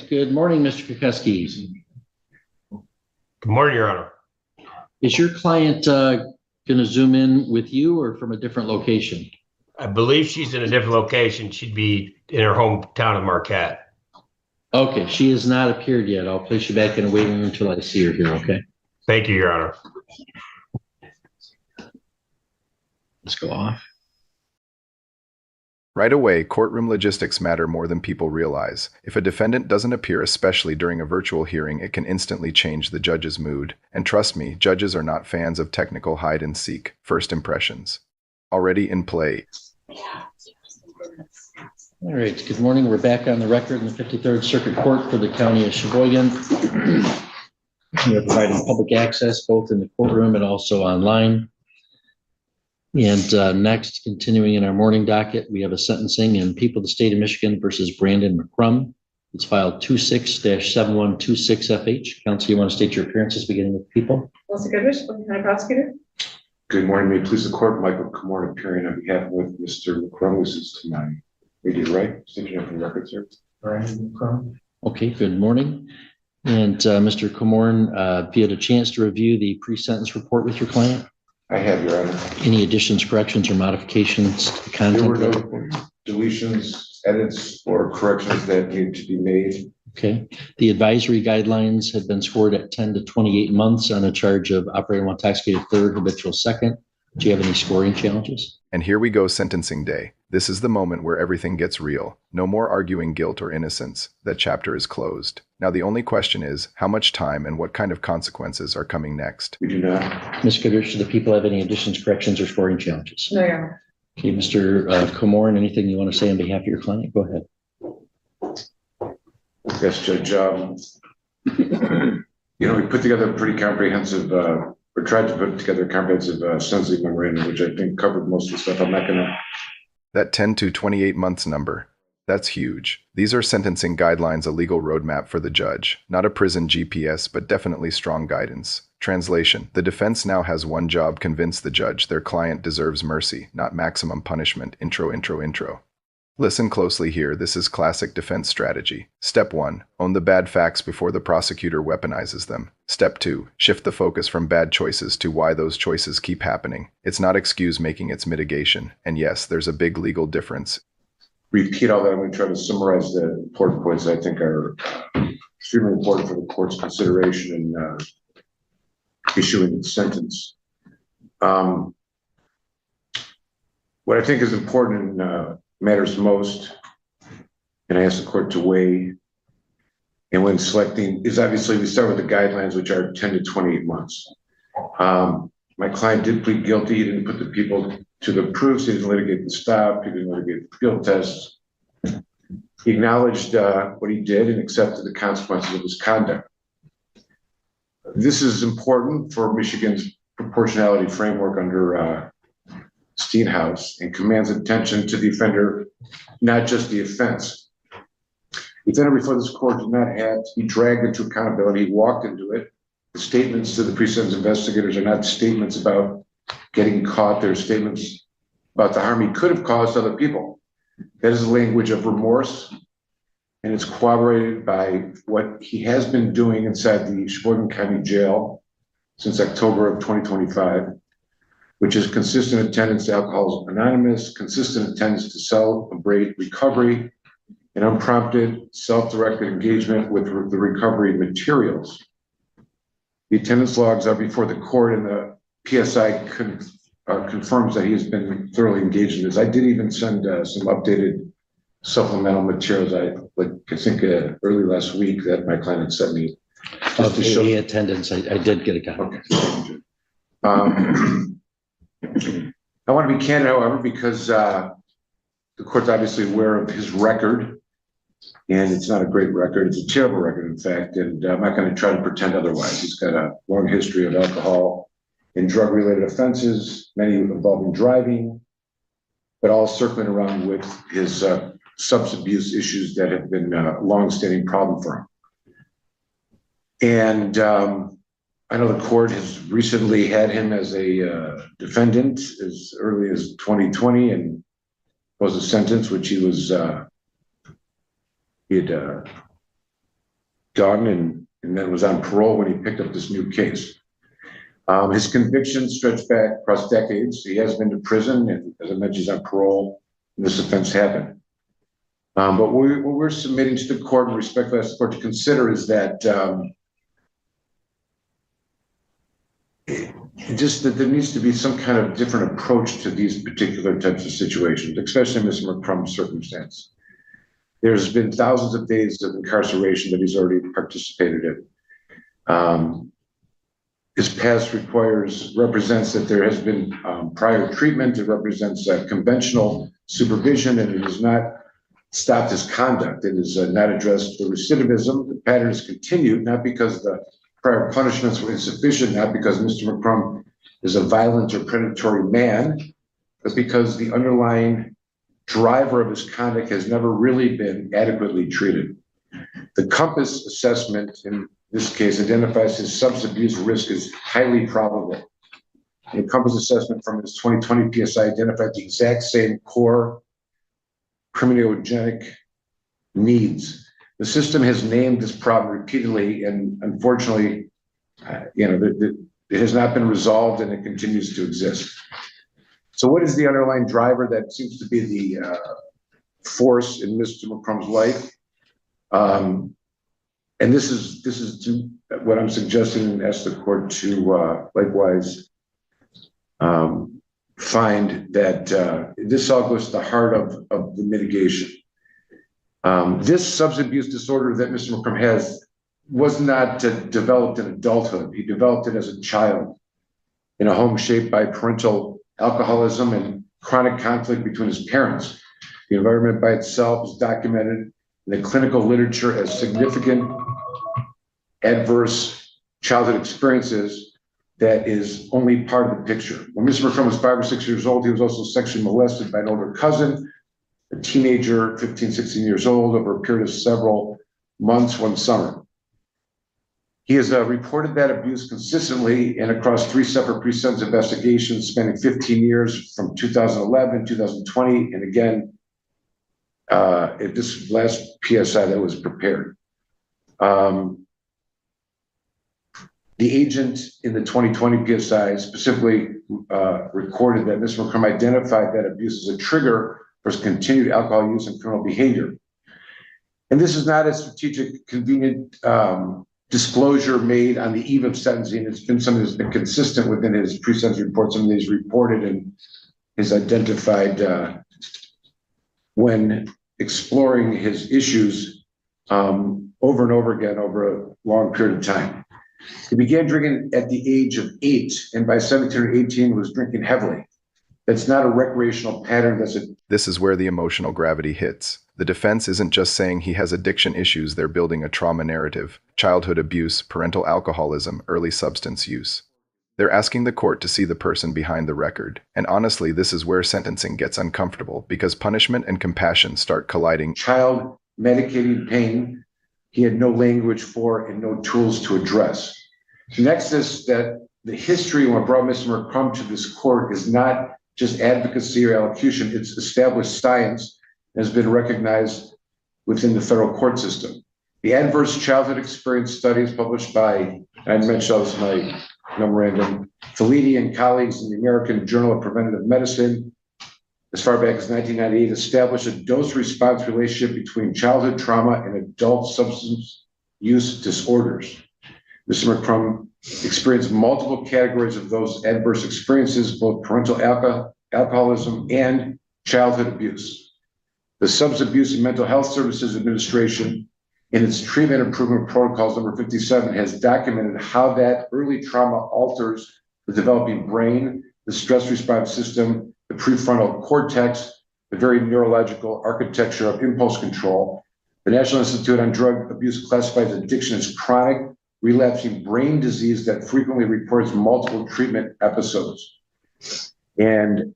Good morning, Mr. Kukuski. Good morning, Your Honor. Is your client going to Zoom in with you or from a different location? I believe she's in a different location. She'd be in her hometown of Marquette. Okay, she has not appeared yet. I'll place you back in a waiting room until I see her here, okay? Thank you, Your Honor. Let's go off. Right away, courtroom logistics matter more than people realize. If a defendant doesn't appear, especially during a virtual hearing, it can instantly change the judge's mood. And trust me, judges are not fans of technical hide-and-seek first impressions. Already in play. All right, good morning. We're back on the record in the 53rd Circuit Court for the County of Sheboygan. We are providing public access both in the courtroom and also online. And next, continuing in our morning docket, we have a sentencing in People of the State of Michigan versus Brandon McCrum. It's filed 26-7126FH. Counsel, you want to state your appearances beginning with People? Melissa Goodrich, County Prosecutor. Good morning. May it please the court, Michael Comorn appearing on behalf of Mr. McCrum. This is to my immediate right. State your name for the record, sir. Brandon McCrum. Okay, good morning. And Mr. Comorn, have you had a chance to review the pre-sentence report with your client? I have, Your Honor. Any additions, corrections, or modifications to the content? There were no deletions, edits, or corrections that need to be made. Okay. The advisory guidelines have been scored at 10 to 28 months on a charge of operating while intoxicated third, habitual second. Do you have any scoring challenges? And here we go, sentencing day. This is the moment where everything gets real. No more arguing guilt or innocence. That chapter is closed. Now the only question is, how much time and what kind of consequences are coming next? We do not. Ms. Goodrich, do the people have any additions, corrections, or scoring challenges? No, Your Honor. Okay, Mr. Comorn, anything you want to say on behalf of your client? Go ahead. Yes, Judge. We put together a pretty comprehensive, or tried to put together a comprehensive sentencing memorandum, which I think covered most of the stuff. I'm not going to. That 10 to 28 months number. That's huge. These are sentencing guidelines, a legal roadmap for the judge. Not a prison GPS, but definitely strong guidance. Translation: the defense now has one job: convince the judge their client deserves mercy, not maximum punishment. Intro. Listen closely here. This is classic defense strategy. Step 1. Own the bad facts before the prosecutor weaponizes them. Step 2. Shift the focus from bad choices to why those choices keep happening. It's not excuse making, it's mitigation. And yes, there's a big legal difference. Repeat all that. I'm going to try to summarize the important points I think are extremely important for the court's consideration in issuing the sentence. What I think is important and matters most, and I ask the court to weigh, and when selecting, is obviously we start with the guidelines, which are 10 to 28 months. My client did plead guilty. He didn't put the people to the proofs. He didn't litigate the stop. He didn't litigate the field tests. He acknowledged what he did and accepted the consequences of his conduct. This is important for Michigan's proportionality framework under Steenhouse, and commands attention to the offender, not just the offense. The offender before this court did not have to be dragged into accountability. He walked into it. The statements to the pre-sentence investigators are not statements about getting caught. They're statements about the harm he could have caused other people. That is the language of remorse, and it's corroborated by what he has been doing inside the Sheboygan County Jail since October of 2025, which is consistent attendance to Alcoholics Anonymous, consistent attendance to Celebrate Recovery, and unprompted, self-directed engagement with the recovery materials. The attendance logs are before the court, and the PSI confirms that he has been thoroughly engaged in this. I did even send some updated supplemental materials. I think early last week that my client had sent me. Of the attendance, I did get a copy. Okay. I want to be candid, however, because the court's obviously aware of his record, and it's not a great record. It's a terrible record, in fact, and I'm not going to try to pretend otherwise. He's got a long history of alcohol and drug-related offenses, many involving driving, but all circling around with his substance abuse issues that have been a long-standing problem for him. And I know the court has recently had him as a defendant as early as 2020 and was a sentence which he was he had done and then was on parole when he picked up this new case. His convictions stretch back across decades. He has been to prison, and as I mentioned, he's on parole when this offense happened. But what we're submitting to the court and respectfully ask the court to consider is that just that there needs to be some kind of different approach to these particular types of situations, especially in Mr. McCrum's circumstance. There's been thousands of days of incarceration that he's already participated in. His past represents that there has been prior treatment. It represents conventional supervision, and it has not stopped his conduct. It has not addressed the recidivism. The pattern has continued, not because the prior punishments were insufficient, not because Mr. McCrum is a violent or predatory man, but because the underlying driver of his conduct has never really been adequately treated. The COMPASS assessment in this case identifies his substance abuse risk as highly probable. The COMPASS assessment from his 2020 PSI identified the exact same core criminogenic needs. The system has named this problem repeatedly, and unfortunately, it has not been resolved, and it continues to exist. So what is the underlying driver that seems to be the force in Mr. McCrum's life? And this is what I'm suggesting, and ask the court to likewise find that this all goes to the heart of the mitigation. This substance abuse disorder that Mr. McCrum has was not developed in adulthood. He developed it as a child in a home shaped by parental alcoholism and chronic conflict between his parents. The environment by itself is documented in the clinical literature as significant adverse childhood experiences that is only part of the picture. When Mr. McCrum was 5 or 6 years old, he was also sexually molested by an older cousin, a teenager, 15, 16 years old, over a period of several months one summer. He has reported that abuse consistently and across 3 separate pre-sentence investigations spanning 15 years from 2011, 2020, and again, at this last PSI that was prepared. The agent in the 2020 PSI specifically recorded that Mr. McCrum identified that abuse as a trigger for his continued alcohol use and criminal behavior. And this is not a strategic, convenient disclosure made on the eve of sentencing. It's been something that's been consistent within his pre-sentence reports, something that he's reported and is identified when exploring his issues over and over again over a long period of time. He began drinking at the age of 8, and by 17 or 18 was drinking heavily. That's not a recreational pattern. This is where the emotional gravity hits. The defense isn't just saying he has addiction issues, they're building a trauma narrative: childhood abuse, parental alcoholism, early substance use. They're asking the court to see the person behind the record. And honestly, this is where sentencing gets uncomfortable, because punishment and compassion start colliding. Child medicating pain he had no language for and no tools to address. Next is that the history and what brought Mr. McCrum to this court is not just advocacy or elocution, it's established science and has been recognized within the federal court system. The adverse childhood experience studies published by, and I mentioned this in my memorandum, Felidi and colleagues in the American Journal of Preventive Medicine, as far back as 1998, established a dose-response relationship between childhood trauma and adult substance use disorders. Mr. McCrum experienced multiple categories of those adverse experiences, both parental alcoholism and childhood abuse. The Substance Abuse and Mental Health Services Administration, in its treatment improvement protocols number 57, has documented how that early trauma alters the developing brain, the stress response system, the prefrontal cortex, the very neurological architecture of impulse control. The National Institute on Drug Abuse classifies addiction as chronic, relapsing brain disease that frequently reports multiple treatment episodes. And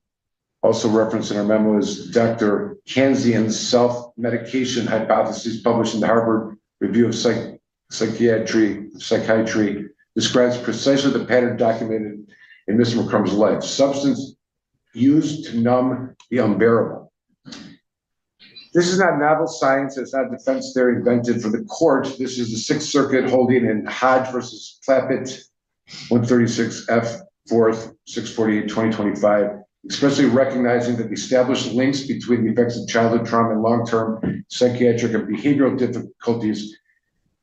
also referenced in our memo is Dr. Kanzian's self-medication hypothesis, published in the Harvard Review of Psychiatry, describes precisely the pattern documented in Mr. McCrum's life: substance used to numb the unbearable. This is not novel science. It's not defense theory invented for the court. This is the Sixth Circuit holding in Hodge versus Clappett, 136 F 4th, 648, 2025, expressly recognizing that the established links between the effects of childhood trauma and long-term psychiatric and behavioral difficulties,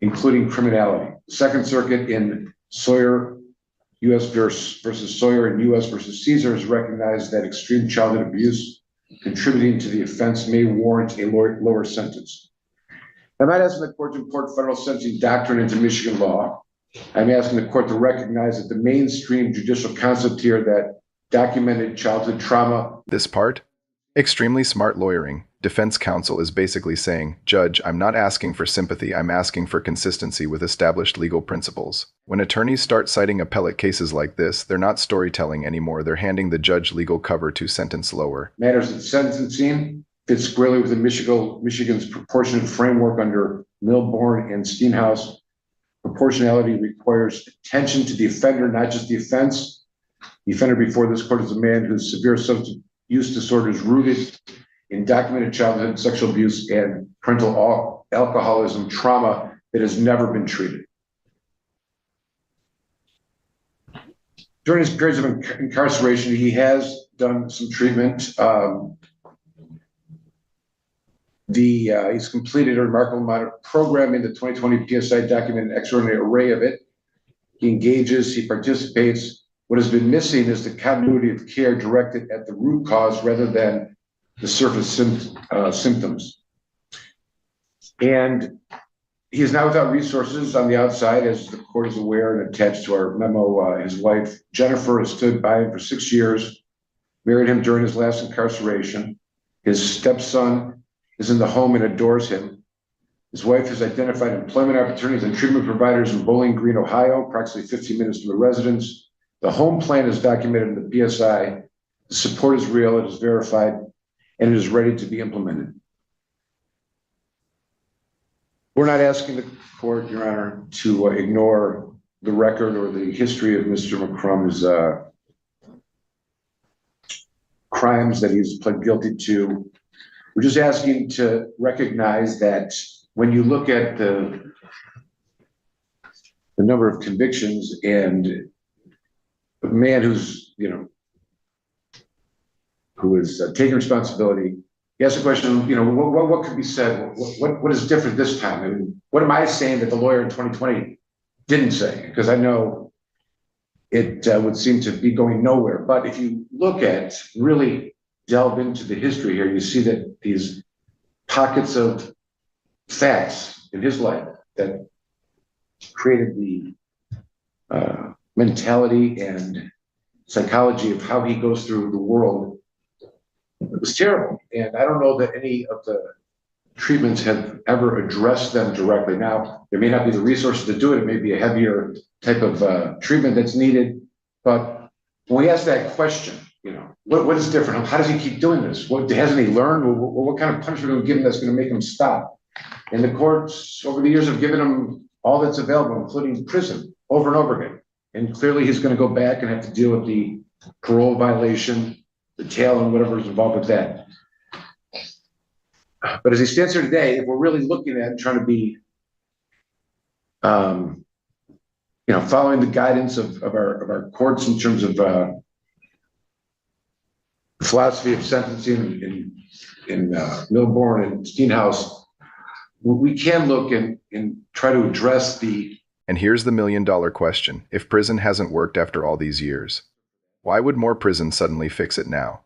including criminality. The Second Circuit in Sawyer, U.S. versus Sawyer and U.S. versus Caesar has recognized that extreme childhood abuse contributing to the offense may warrant a lower sentence. I'm not asking the court to import federal sentencing doctrine into Michigan law. I'm asking the court to recognize that the mainstream judicial concept here that documented childhood trauma. This part? Extremely smart lawyering. Defense counsel is basically saying, Judge, I'm not asking for sympathy, I'm asking for consistency with established legal principles. When attorneys start citing appellate cases like this, they're not storytelling anymore, they're handing the judge legal cover to sentence lower. Matters of sentencing fits squarely within Michigan's proportionate framework under Milborn and Steenhouse. Proportionality requires attention to the offender, not just the offense. The offender before this court is a man whose severe substance use disorder is rooted in documented childhood sexual abuse and parental alcoholism trauma that has never been treated. During his periods of incarceration, he has done some treatment. He's completed a remarkable amount of programming. The 2020 PSI documented an extraordinary array of it. He engages, he participates. What has been missing is the continuity of care directed at the root cause rather than the surface symptoms. And he is now without resources on the outside, as the court is aware and attached to our memo. His wife, Jennifer, has stood by him for 6 years, married him during his last incarceration. His stepson is in the home and adores him. His wife has identified employment opportunities and treatment providers in Bowling Green, Ohio, approximately 15 minutes from the residence. The home plan is documented in the PSI. The support is real, it is verified, and it is ready to be implemented. We're not asking the court, Your Honor, to ignore the record or the history of Mr. McCrum's crimes that he's pled guilty to. We're just asking to recognize that when you look at the number of convictions and a man who's, who is taking responsibility, he asked the question, what could be said? What is different this time? I mean, what am I saying that the lawyer in 2020 didn't say? Because I know it would seem to be going nowhere. But if you look at, really delve into the history here, you see that these pockets of facts in his life that created the mentality and psychology of how he goes through the world, it was terrible. And I don't know that any of the treatments have ever addressed them directly. Now, there may not be the resources to do it. It may be a heavier type of treatment that's needed. But when we ask that question, what is different? How does he keep doing this? Hasn't he learned? What kind of punishment are we giving that's going to make him stop? And the courts over the years have given him all that's available, including prison, over and over again. And clearly he's going to go back and have to deal with the parole violation, the tail, and whatever is involved with that. But as he stands here today, if we're really looking at trying to be, following the guidance of our courts in terms of philosophy of sentencing in Milborn and Steenhouse, we can look and try to address the. And here's the million-dollar question. If prison hasn't worked after all these years, why would more prison suddenly fix it now?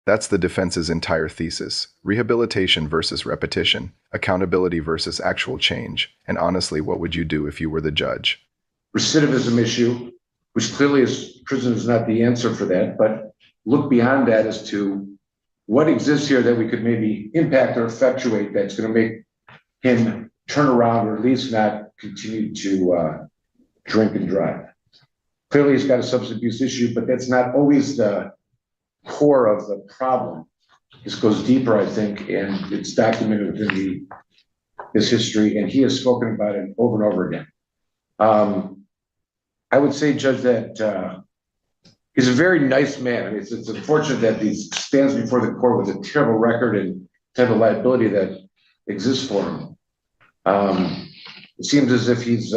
That's the defense's entire thesis. Rehabilitation versus repetition, accountability versus actual change. And honestly, what would you do if you were the judge? Recidivism issue, which clearly is prison is not the answer for that, but look beyond that as to what exists here that we could maybe impact or effectuate that's going to make him turn around or at least not continue to drink and drive. Clearly he's got a substance abuse issue, but that's not always the core of the problem. This goes deeper, I think, and it's documented within his history, and he has spoken about it over and over again. I would say, Judge, that he's a very nice man. I mean, it's unfortunate that he stands before the court with a terrible record and type of liability that exists for him. It seems as if he's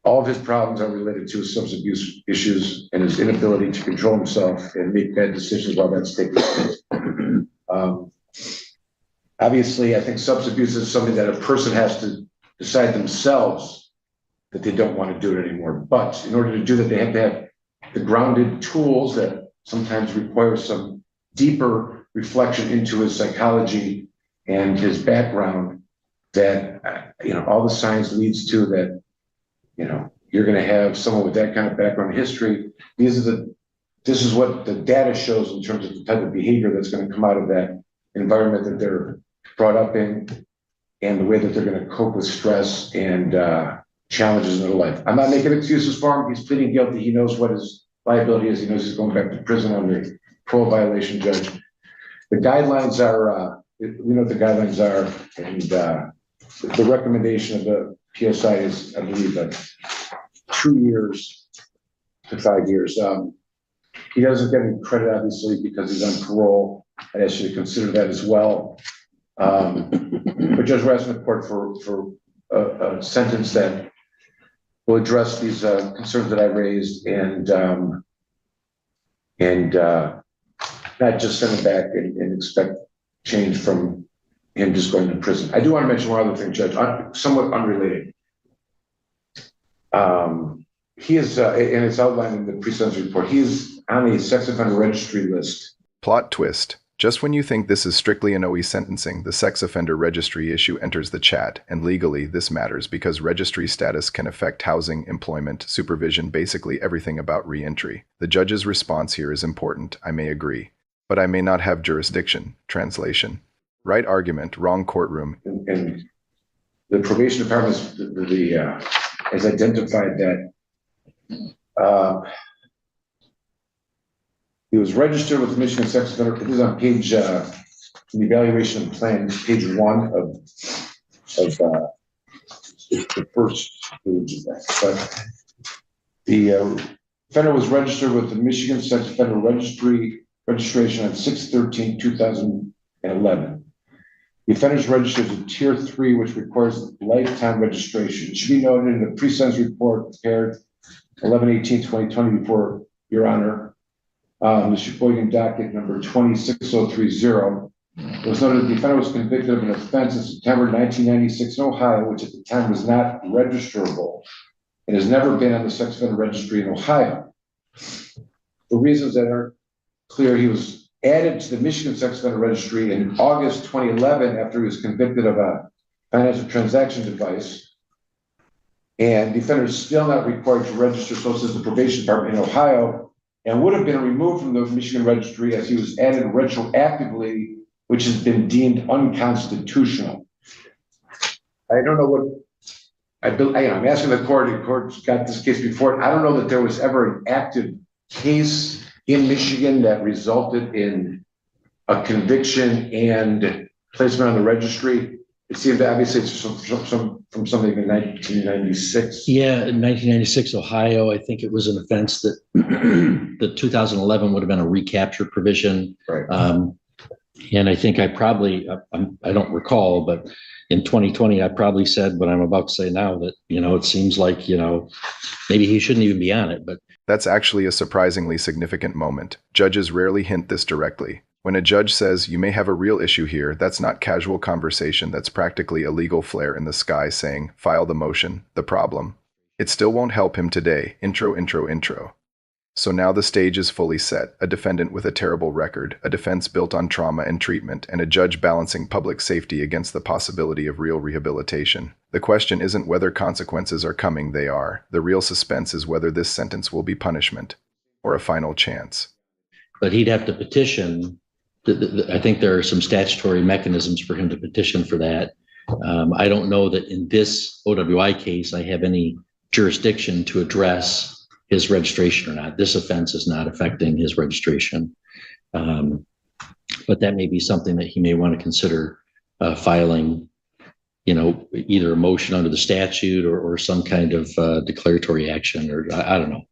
all of his problems are related to his substance abuse issues and his inability to control himself and make bad decisions while that's taking place. Obviously, I think substance abuse is something that a person has to decide themselves that they don't want to do it anymore. But in order to do that, they have to have the grounded tools that sometimes require some deeper reflection into his psychology and his background that, all the science leads to that, you're going to have someone with that kind of background history. This is what the data shows in terms of the type of behavior that's going to come out of that environment that they're brought up in and the way that they're going to cope with stress and challenges in their life. I'm not making excuses for him. He's pleading guilty. He knows what his liability is. He knows he's going back to prison under parole violation, Judge. The guidelines are, we know what the guidelines are, and the recommendation of the PSI is, I believe, 2 years to 5 years. He doesn't get any credit, obviously, because he's on parole. I'd ask you to consider that as well. But Judge, we're asking the court for a sentence that will address these concerns that I raised and not just send him back and expect change from him just going to prison. I do want to mention one other thing, Judge, somewhat unrelated. He is, and it's outlined in the pre-sentence report, he is on a sex offender registry list. Plot twist. Just when you think this is strictly an OE sentencing, the sex offender registry issue enters the chat, and legally this matters because registry status can affect housing, employment, supervision, basically everything about re-entry. The judge's response here is important, I may agree, but I may not have jurisdiction. Translation. Right argument, wrong courtroom. And the probation department has identified that he was registered with the Michigan Sex Offender. It is on page, the evaluation plan, page 1 of the first page of that. But the offender was registered with the Michigan Sex Offender registration on 6/13/2011. The offender's registered as a tier 3, which requires lifetime registration. It should be noted in the pre-sentence report prepared 11/18/2020 before Your Honor. The Sheboygan docket number 26030. It was noted that the offender was convicted of an offense in September 1996 in Ohio, which at the time was not registerable and has never been on the sex offender registry in Ohio. For reasons that aren't clear, he was added to the Michigan Sex Offender Registry in August 2011 after he was convicted of a financial transaction device. And the offender is still not required to register, so says the probation department in Ohio, and would have been removed from the Michigan registry as he was added retroactively, which has been deemed unconstitutional. I don't know what, I'm asking the court got this case before. I don't know that there was ever an active case in Michigan that resulted in a conviction and placement on the registry. It seemed obviously it's from something in 1996. Yeah, in 1996, Ohio, I think it was an offense that the 2011 would have been a recapture provision. Right. And I think I don't recall, but in 2020, I probably said what I'm about to say now that, it seems like, maybe he shouldn't even be on it, but. That's actually a surprisingly significant moment. Judges rarely hint this directly. When a judge says, you may have a real issue here, that's not casual conversation, that's practically a legal flare in the sky saying, file the motion, the problem. It still won't help him today. Intro. So now the stage is fully set, a defendant with a terrible record, a defense built on trauma and treatment, and a judge balancing public safety against the possibility of real rehabilitation. The question isn't whether consequences are coming, they are. The real suspense is whether this sentence will be punishment or a final chance. But he'd have to petition. I think there are some statutory mechanisms for him to petition for that. I don't know that in this OWI case, I have any jurisdiction to address his registration or not. This offense is not affecting his registration. But that may be something that he may want to consider filing, either a motion under the statute or some kind of declaratory action, or I don't know.